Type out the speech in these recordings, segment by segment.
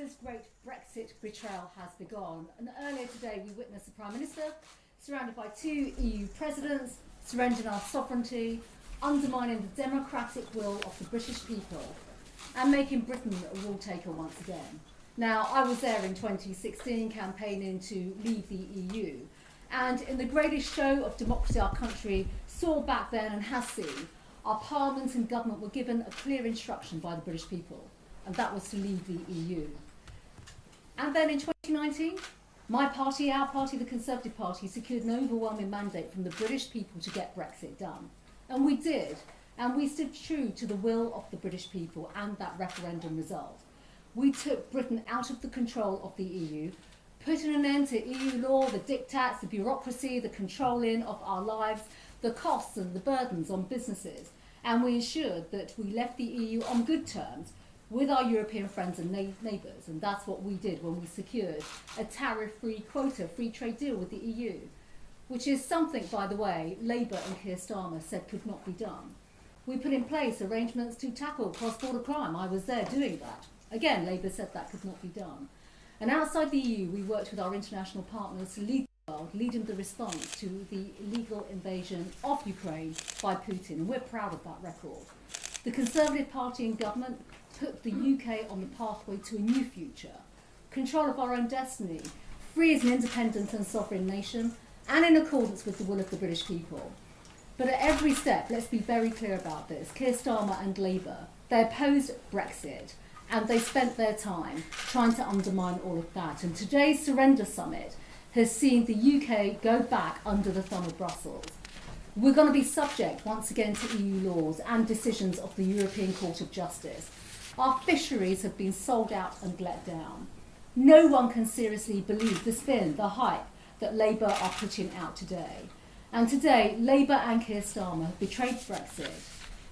this great Brexit betrayal has begun. And earlier today we witnessed the Prime Minister surrounded by two EU presidents, surrendering our sovereignty, undermining the democratic will of the British people, and making Britain a rule taker once again. Now, I was there in 2016 campaigning to leave the EU, and in the greatest show of democracy our country saw back then and has seen, our Parliament and government were given a clear instruction by the British people, and that was to leave the EU. And then in 2019, my party, our party, the Conservative Party, secured an overwhelming mandate from the British people to get Brexit done. And we did, and we stood true to the will of the British people and that referendum result. We took Britain out of the control of the EU, putting an end to EU law, the diktats, the bureaucracy, the controlling of our lives, the costs and the burdens on businesses. And we ensured that we left the EU on good terms with our European friends and neighbours. And that's what we did when we secured a tariff-free, quota-free trade deal with the EU, which is something, by the way, Labour and Keir Starmer said could not be done. We put in place arrangements to tackle cross-border crime. I was there doing that. Again, Labour said that could not be done. And outside the EU, we worked with our international partners to lead the world, leading the response to the illegal invasion of Ukraine by Putin. And we're proud of that record. The Conservative Party in government put the UK on the pathway to a new future, control of our own destiny, free as an independent and sovereign nation, and in accordance with the will of the British people. But at every step, let's be very clear about this, Keir Starmer and Labour, they opposed Brexit, and they spent their time trying to undermine all of that. And today's Surrender Summit has seen the UK go back under the thumb of Brussels. We're going to be subject once again to EU laws and decisions of the European Court of Justice. Our fisheries have been sold out and let down. No one can seriously believe the spin, the hype that Labour are putting out today. And today, Labour and Keir Starmer have betrayed Brexit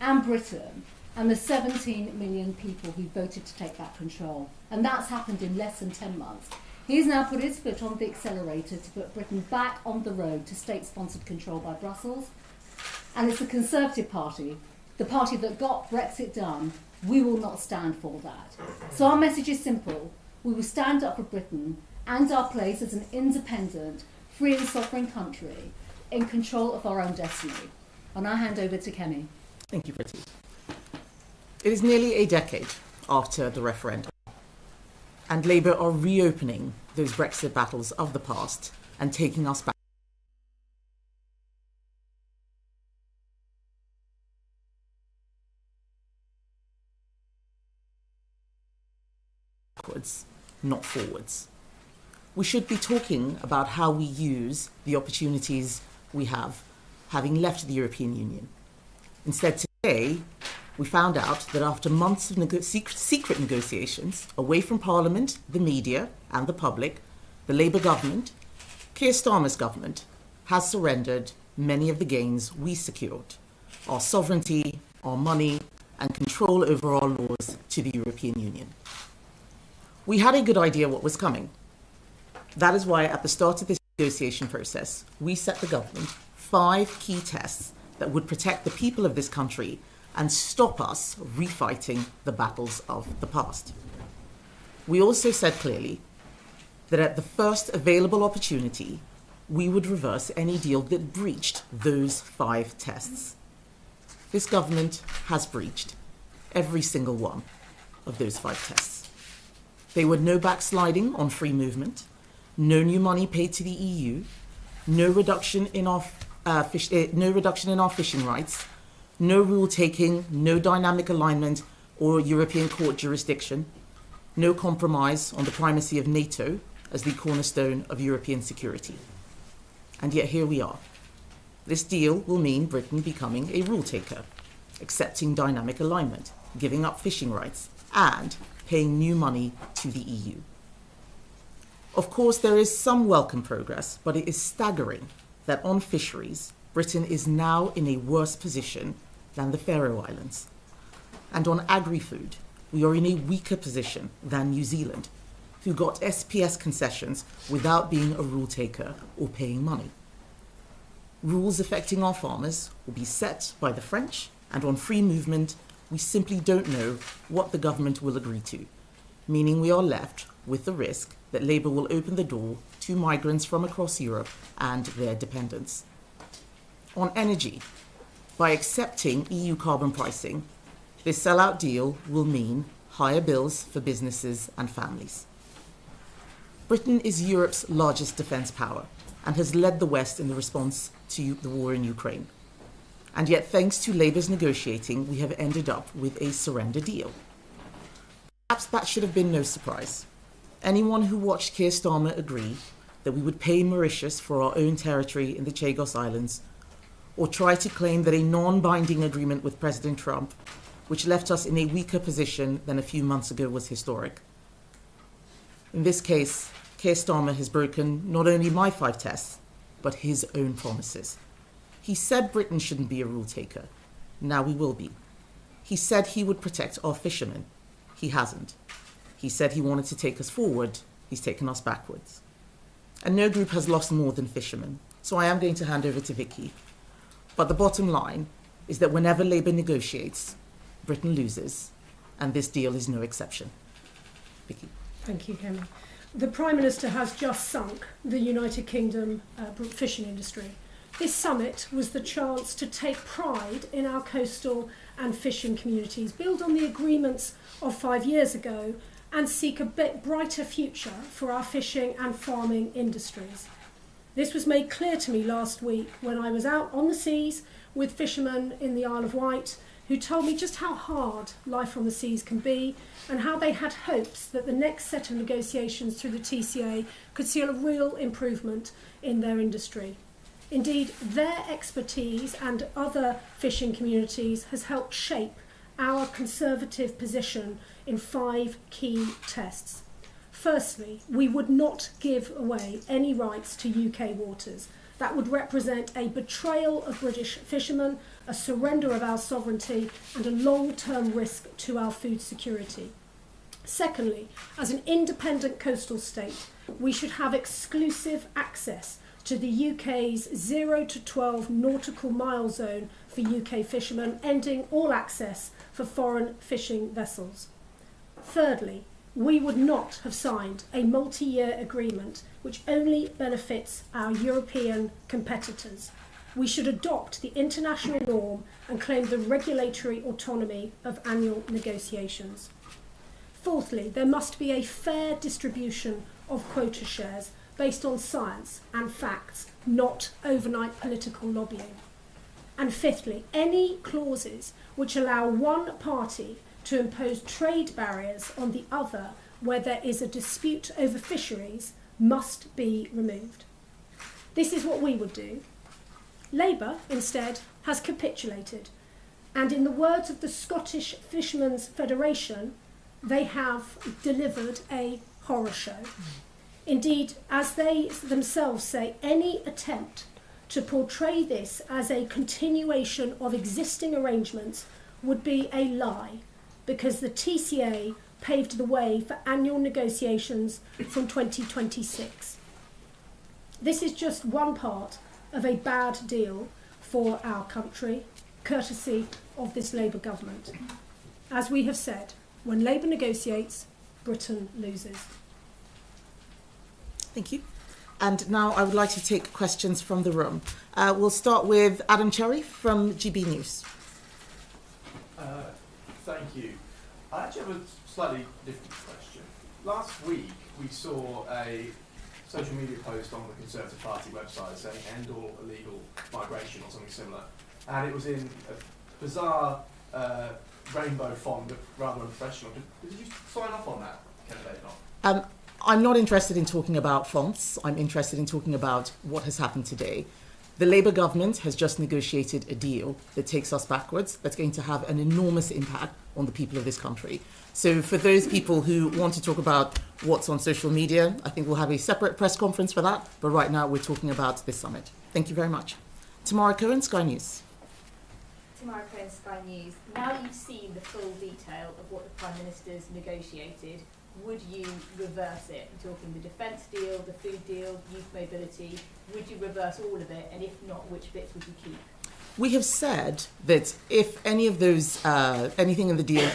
and Britain and the 17 million people who voted to take back control. And that's happened in less than 10 months. He's now put his foot on the accelerator to put Britain back on the road to state-sponsored control by Brussels. And it's the Conservative Party, the party that got Brexit done. We will not stand for that. So our message is simple. We will stand up for Britain and our place as an independent, free and sovereign country in control of our own destiny. And I hand over to Kemi. Thank you, Pretty. It is nearly a decade after the referendum, and Labour are reopening those Brexit battles of the past and taking us backwards, not forwards. We should be talking about how we use the opportunities we have, having left the European Union. Instead, today, we found out that after months of secret negotiations away from Parliament, the media and the public, the Labour government, Keir Starmer's government, has surrendered many of the gains we secured, our sovereignty, our money and control over our laws to the European Union. We had a good idea what was coming. That is why at the start of this negotiation process, we set the government 5 key tests that would protect the people of this country and stop us refighting the battles of the past. We also said clearly that at the first available opportunity, we would reverse any deal that breached those 5 tests. This government has breached every single one of those 5 tests. They were no backsliding on free movement, no new money paid to the EU, no reduction in our fishing rights, no rule-taking, no dynamic alignment or European court jurisdiction, no compromise on the primacy of NATO as the cornerstone of European security. And yet here we are. This deal will mean Britain becoming a rule-taker, accepting dynamic alignment, giving up fishing rights, and paying new money to the EU. Of course, there is some welcome progress, but it is staggering that on fisheries, Britain is now in a worse position than the Faroe Islands. And on agri-food, we are in a weaker position than New Zealand, who got SPS concessions without being a rule taker or paying money. Rules affecting our farmers will be set by the French, and on free movement, we simply don't know what the government will agree to. meaning we are left with the risk that Labour will open the door to migrants from across Europe and their dependents. On energy, by accepting EU carbon pricing, this sellout deal will mean higher bills for businesses and families. Britain is Europe's largest defence power and has led the West in the response to the war in Ukraine. And yet, thanks to Labour's negotiating, we have ended up with a surrender deal. Perhaps that should have been no surprise. Anyone who watched Keir Starmer agree that we would pay Mauritius for our own territory in the Chagos Islands, or try to claim that a non-binding agreement with President Trump, which left us in a weaker position than a few months ago, was historic. In this case, Keir Starmer has broken not only my 5 tests, but his own promises. He said Britain shouldn't be a rule taker. Now we will be. He said he would protect our fishermen. He hasn't. He said he wanted to take us forward. He's taken us backwards. And no group has lost more than fishermen. So I am going to hand over to Vicky. But the bottom line is that whenever Labour negotiates, Britain loses. And this deal is no exception. Vicky. Thank you, Kemi. The Prime Minister has just sunk the United Kingdom fishing industry. This summit was the chance to take pride in our coastal and fishing communities, build on the agreements of 5 years ago, and seek a bit brighter future for our fishing and farming industries. This was made clear to me last week when I was out on the seas with fishermen in the Isle of Wight who told me just how hard life on the seas can be and how they had hopes that the next set of negotiations through the TCA could see a real improvement in their industry. Indeed, their expertise and other fishing communities has helped shape our Conservative position in 5 key tests. Firstly, we would not give away any rights to UK waters. That would represent a betrayal of British fishermen, a surrender of our sovereignty, and a long-term risk to our food security. Secondly, as an independent coastal state, we should have exclusive access to the UK's 0 to 12 nautical mile zone for UK fishermen, ending all access for foreign fishing vessels. Thirdly, we would not have signed a multi-year agreement which only benefits our European competitors. We should adopt the international norm and claim the regulatory autonomy of annual negotiations. Fourthly, there must be a fair distribution of quota shares based on science and facts, not overnight political lobbying. And fifthly, any clauses which allow one party to impose trade barriers on the other where there is a dispute over fisheries must be removed. This is what we would do. Labour, instead, has capitulated, and in the words of the Scottish Fishermen's Federation, they have delivered a horror show. Indeed, as they themselves say, any attempt to portray this as a continuation of existing arrangements would be a lie, because the TCA paved the way for annual negotiations from 2026. This is just one part of a bad deal for our country, courtesy of this Labour government. As we have said, when Labour negotiates, Britain loses. Thank you. And now I would like to take questions from the room. We'll start with Adam Cherry from GB News. Thank you. I actually have a slightly different question. Last week we saw a social media post on the Conservative Party website saying end all illegal migration or something similar. And it was in a bizarre rainbow font, but rather unprofessional. Did you sign off on that, Kemi Badenoch? I'm not interested in talking about fonts. I'm interested in talking about what has happened today. The Labour government has just negotiated a deal that takes us backwards, that's going to have an enormous impact on the people of this country. So for those people who want to talk about what's on social media, I think we'll have a separate press conference for that. But right now we're talking about this summit. Thank you very much. Tamara Cohen, Sky News. Tamara Cohen, Sky News. Now that you've seen the full detail of what the Prime Minister's negotiated, would you reverse it? I'm talking the defence deal, the food deal, youth mobility. Would you reverse all of it? And if not, which bits would you keep? We have said that if any of those, anything in the deal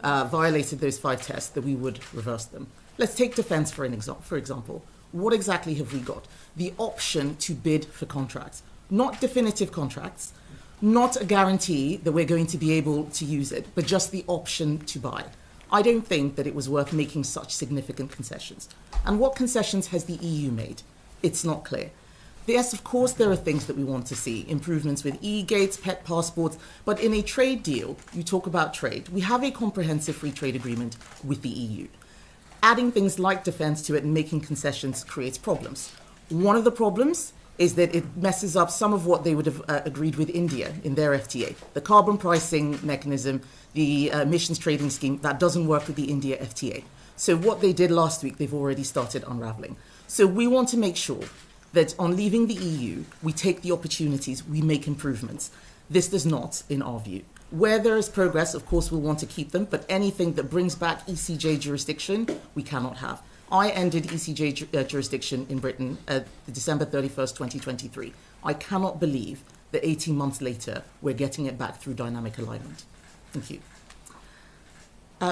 violated those 5 tests, that we would reverse them. Let's take defence for example. What exactly have we got? The option to bid for contracts, not definitive contracts, not a guarantee that we're going to be able to use it, but just the option to buy. I don't think that it was worth making such significant concessions. And what concessions has the EU made? It's not clear. Yes, of course, there are things that we want to see, improvements with e-gates, pet passports, but in a trade deal, you talk about trade. We have a comprehensive free trade agreement with the EU. Adding things like defence to it and making concessions creates problems. One of the problems is that it messes up some of what they would have agreed with India in their FTA. The carbon pricing mechanism, the emissions trading scheme, that doesn't work with the India FTA. So what they did last week, they've already started unravelling. So we want to make sure that on leaving the EU, we take the opportunities, we make improvements. This does not, in our view. Where there is progress, of course, we'll want to keep them, but anything that brings back ECJ jurisdiction, we cannot have. I ended ECJ jurisdiction in Britain December 31st, 2023. I cannot believe that 18 months later, we're getting it back through dynamic alignment. Thank you.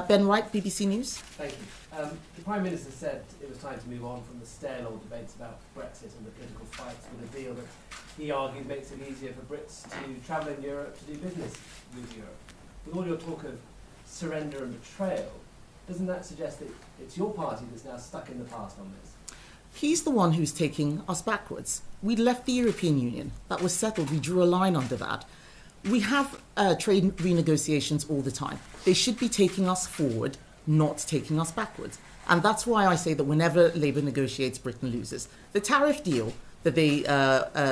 Ben Wright, BBC News. Thank you. The Prime Minister said it was time to move on from the stale-old debates about Brexit and the political fights with a deal that he argued makes it easier for Brits to travel in Europe, to do business with Europe. With all your talk of surrender and betrayal, doesn't that suggest that it's your party that's now stuck in the past on this? He's the one who's taking us backwards. We left the European Union. That was settled. We drew a line under that. We have trade renegotiations all the time. They should be taking us forward, not taking us backwards. And that's why I say that whenever Labour negotiates, Britain loses. The tariff deal that they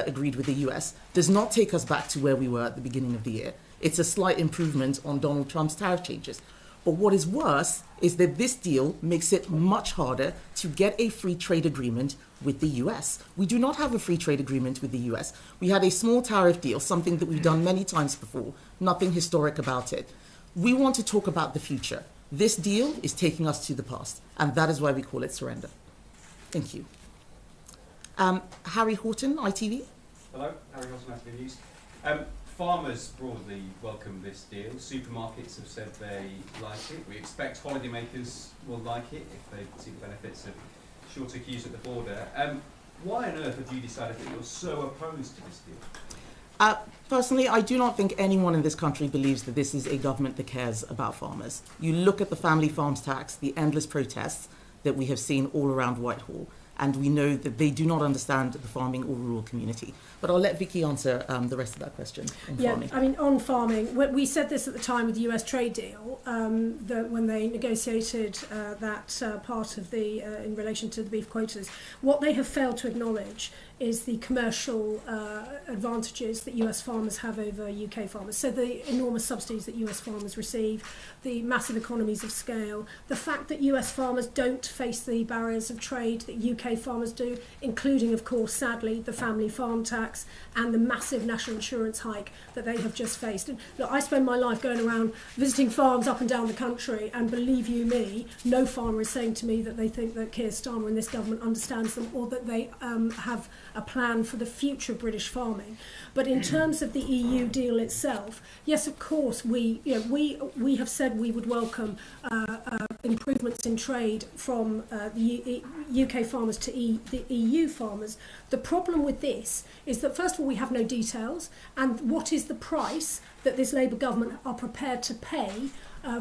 agreed with the US does not take us back to where we were at the beginning of the year. It's a slight improvement on Donald Trump's tariff changes. But what is worse is that this deal makes it much harder to get a free trade agreement with the US. We do not have a free trade agreement with the US. We had a small tariff deal, something that we've done many times before, nothing historic about it. We want to talk about the future. This deal is taking us to the past, and that is why we call it surrender. Thank you. Harry Horton, ITV. Hello, Harry Horton, ITV News. Farmers broadly welcome this deal. Supermarkets have said they like it. We expect holidaymakers will like it if they see the benefits of shorter queues at the border. Why on earth have you decided that you're so opposed to this deal? Personally, I do not think anyone in this country believes that this is a government that cares about farmers. You look at the family farms tax, the endless protests that we have seen all around Whitehall, and we know that they do not understand the farming or rural community. But I'll let Vicky answer the rest of that question on farming. I mean, on farming, we said this at the time with the US trade deal, that when they negotiated that part of the, in relation to the beef quotas, what they have failed to acknowledge is the commercial advantages that US farmers have over UK farmers. So the enormous subsidies that US farmers receive, the massive economies of scale, the fact that US farmers don't face the barriers of trade that UK farmers do, including, of course, sadly, the family farm tax and the massive national insurance hike that they have just faced. And look, I spend my life going around visiting farms up and down the country, and believe you me, no farmer is saying to me that they think that Keir Starmer and this government understands them, or that they have a plan for the future of British farming. But in terms of the EU deal itself, yes, of course, we have said we would welcome improvements in trade from the UK farmers to the EU farmers. The problem with this is that, first of all, we have no details, and what is the price that this Labour government are prepared to pay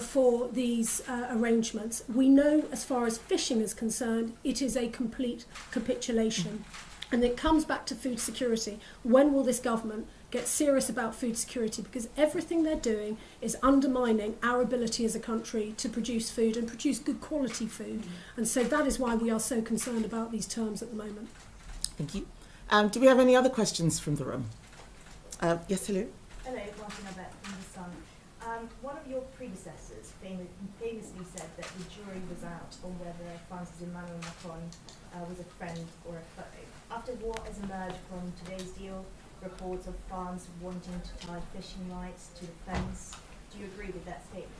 for these arrangements. We know, as far as fishing is concerned, it is a complete capitulation. And it comes back to food security. When will this government get serious about food security? Because everything they're doing is undermining our ability as a country to produce food and produce good quality food. And so that is why we are so concerned about these terms at the moment. Thank you. Do we have any other questions from the room? Yes, hello. Hello, Martin Abbott from The Sun. One of your predecessors famously said that the jury was out on whether France's Emmanuel Macron was a friend or a foe. After what has emerged from today's deal, reports of France wanting to tie fishing rights to the fence, do you agree with that statement?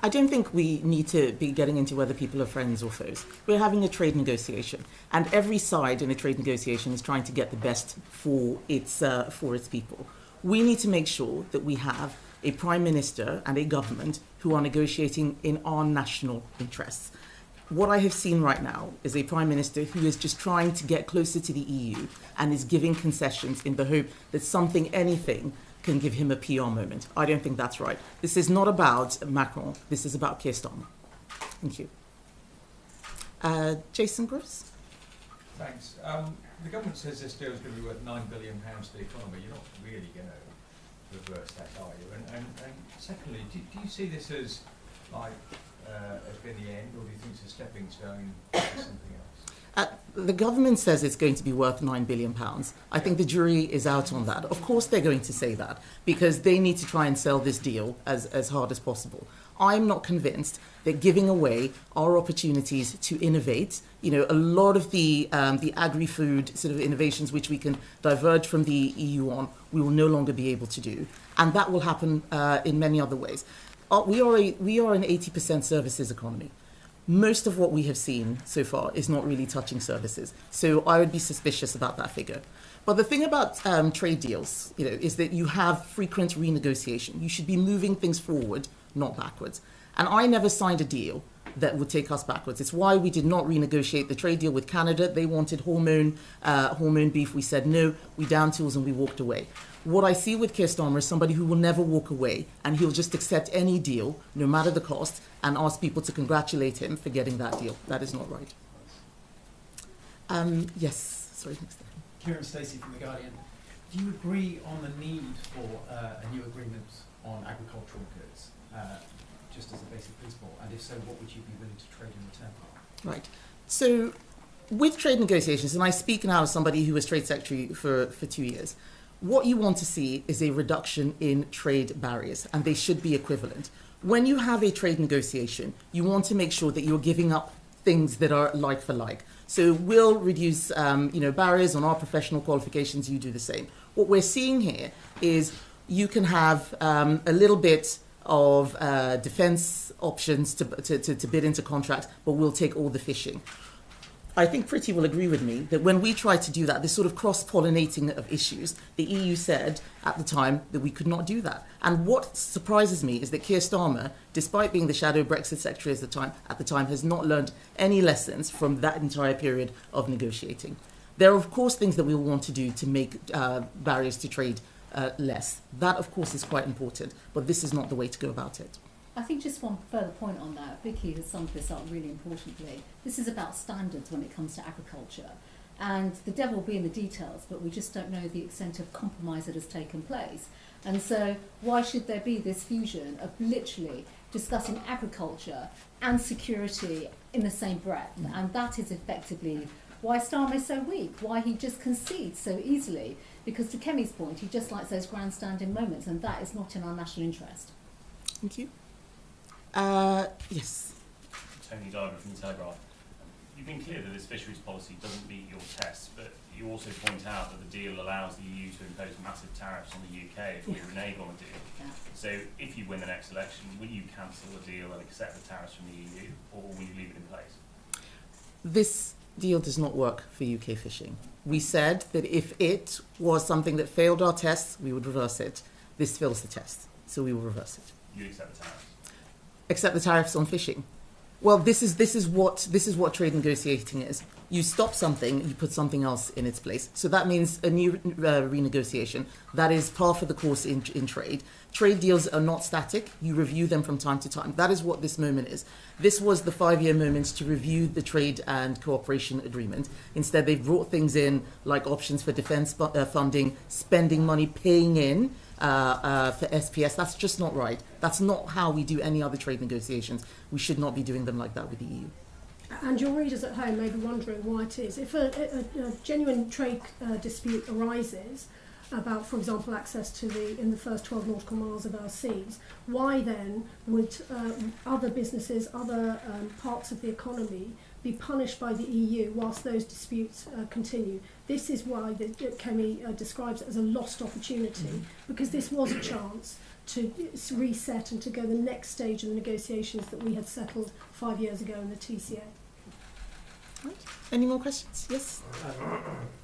I don't think we need to be getting into whether people are friends or foes. We're having a trade negotiation, and every side in a trade negotiation is trying to get the best for its people. We need to make sure that we have a Prime Minister and a government who are negotiating in our national interests. What I have seen right now is a Prime Minister who is just trying to get closer to the EU and is giving concessions in the hope that anything, can give him a PR moment. I don't think that's right. This is not about Macron. This is about Keir Starmer. Thank you. Jason Gross? Thanks. The government says this deal is going to be worth £9 billion to the economy. You're not really going to reverse that, are you? And secondly, do you see this as like as being the end, or do you think it's a stepping stone to something else? The government says it's going to be worth £9 billion. I think the jury is out on that. Of course they're going to say that because they need to try and sell this deal as hard as possible. I'm not convinced that giving away our opportunities to innovate, a lot of the agri-food sort of innovations which we can diverge from the EU on, we will no longer be able to do. And that will happen in many other ways. We are an 80% services economy. Most of what we have seen so far is not really touching services. So I would be suspicious about that figure. But the thing about trade deals, is that you have frequent renegotiation. You should be moving things forward, not backwards. And I never signed a deal that would take us backwards. It's why we did not renegotiate the trade deal with Canada. They wanted hormone beef. We said no, we down tools and we walked away. What I see with Keir Starmer is somebody who will never walk away, and he'll just accept any deal, no matter the cost, and ask people to congratulate him for getting that deal. That is not right. Yes, sorry, next time. Kieran Stacey from The Guardian. Do you agree on the need for a new agreement on agricultural goods, just as a basic principle? And if so, what would you be willing to trade in return? Right. So with trade negotiations, and I speak now as somebody who was Trade Secretary for 2 years, what you want to see is a reduction in trade barriers, and they should be equivalent. When you have a trade negotiation, you want to make sure that you're giving up things that are like for like. So we'll reduce barriers on our professional qualifications, you do the same. What we're seeing here is you can have a little bit of defence options to bid into contracts, but we'll take all the fishing. I think Priti will agree with me that when we tried to do that, this sort of cross-pollinating of issues, the EU said at the time that we could not do that. And what surprises me is that Keir Starmer, despite being the shadow Brexit secretary at the time, has not learned any lessons from that entire period of negotiating. There are, of course, things that we will want to do to make barriers to trade less. That, of course, is quite important, but this is not the way to go about it. I think just one further point on that. Vicky has summed this up really importantly. This is about standards when it comes to agriculture. And the devil will be in the details, but we just don't know the extent of compromise that has taken place. And so why should there be this fusion of literally discussing agriculture and security in the same breath? And that is effectively why Starmer is so weak, why he just concedes so easily. Because to Kemi's point, he just likes those grandstanding moments, and that is not in our national interest. Thank you. Yes. Tony Diver from The Telegraph. You've been clear that this fisheries policy doesn't meet your tests, but you also point out that the deal allows the EU to impose massive tariffs on the UK if we renege on a deal. Yeah. So if you win the next election, will you cancel the deal and accept the tariffs from the EU, or will you leave it in place? This deal does not work for UK fishing. We said that if it was something that failed our tests, we would reverse it. This fails the test, so we will reverse it. You accept the tariffs? Accept the tariffs on fishing. Well, this is what trade negotiating is. You stop something, you put something else in its place. So that means a new renegotiation. That is par for the course in trade. Trade deals are not static. You review them from time to time. That is what this moment is. This was the 5-year moment to review the trade and cooperation agreement. Instead, they've brought things in like options for defence funding, spending money, paying in for SPS. That's just not right. That's not how we do any other trade negotiations. We should not be doing them like that with the EU. And your readers at home may be wondering why it is. If a genuine trade dispute arises about, for example, access to in the first 12 nautical miles of our seas, why then would other businesses, other parts of the economy be punished by the EU whilst those disputes continue? This is why Kemi describes it as a lost opportunity, because this was a chance to reset and to go the next stage of the negotiations that we had settled 5 years ago in the TCA. Right. Any more questions? Yes.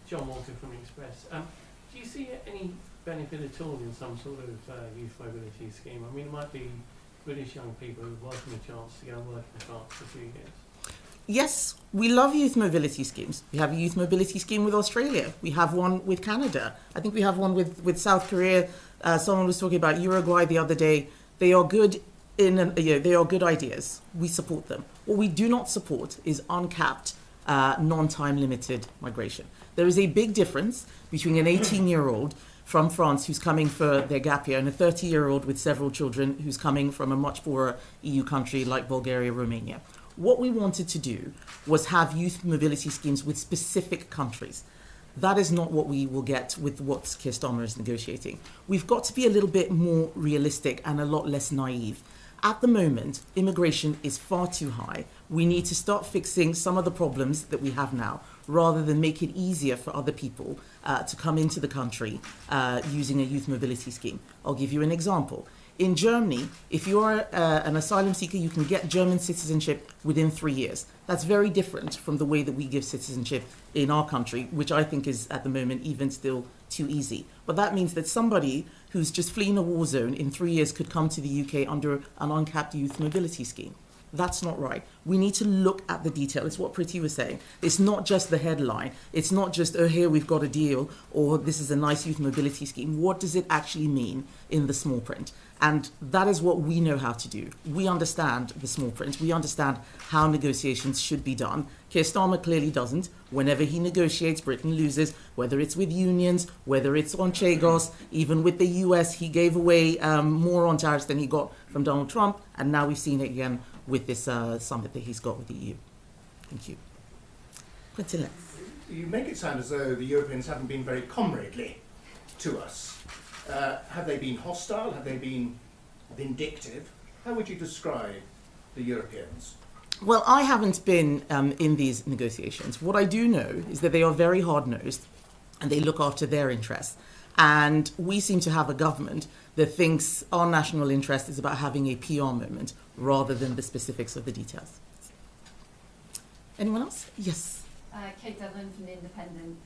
John Walker from Express. Do you see any benefit at all in some sort of youth mobility scheme? I mean, it might be British young people who welcome a chance to go and work in France for a few years? Yes, we love youth mobility schemes. We have a youth mobility scheme with Australia. We have one with Canada. I think we have one with South Korea. Someone was talking about Uruguay the other day. They are good they are good ideas. We support them. What we do not support is uncapped, non-time limited migration. There is a big difference between an 18-year-old from France who's coming for their gap year and a 30-year-old with several children who's coming from a much poorer EU country like Bulgaria, Romania. What we wanted to do was have youth mobility schemes with specific countries. That is not what we will get with what Keir Starmer is negotiating. We've got to be a little bit more realistic and a lot less naive. At the moment, immigration is far too high. We need to start fixing some of the problems that we have now, rather than make it easier for other people to come into the country using a youth mobility scheme. I'll give you an example. In Germany, if you're an asylum seeker, you can get German citizenship within 3 years. That's very different from the way that we give citizenship in our country, which I think is at the moment even still too easy. But that means that somebody who's just fleeing a war zone in 3 years could come to the UK under an uncapped youth mobility scheme. That's not right. We need to look at the detail. It's what Priti was saying. It's not just the headline. It's not just, oh, here we've got a deal, or this is a nice youth mobility scheme. What does it actually mean in the small print? And that is what we know how to do. We understand the small print. We understand how negotiations should be done. Keir Starmer clearly doesn't. Whenever he negotiates, Britain loses, whether it's with unions, whether it's on Chagos, even with the US, he gave away more on tariffs than he got from Donald Trump. And now we've seen it again with this summit that he's got with the EU. Thank you. Quentin Letts. You make it sound as though the Europeans haven't been very comradely to us. Have they been hostile? Have they been vindictive? How would you describe the Europeans? Well, I haven't been in these negotiations. What I do know is that they are very hard-nosed and they look after their interests. And we seem to have a government that thinks our national interest is about having a PR moment rather than the specifics of the details. Anyone else? Yes. Kate Devlin from The Independent.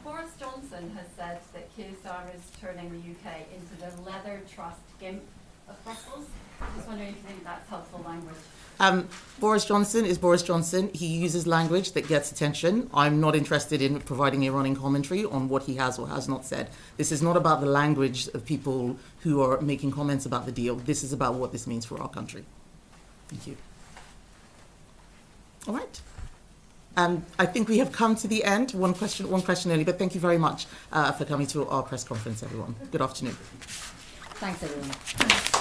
Boris Johnson has said that Keir Starmer is turning the UK into the leather trust gimp of Brussels. Just wondering if you think that's helpful language. Boris Johnson is Boris Johnson. He uses language that gets attention. I'm not interested in providing a running commentary on what he has or has not said. This is not about the language of people who are making comments about the deal. This is about what this means for our country. Thank you. All right. I think we have come to the end. One question only, but thank you very much for coming to our press conference, everyone. Good afternoon. Thanks, everyone.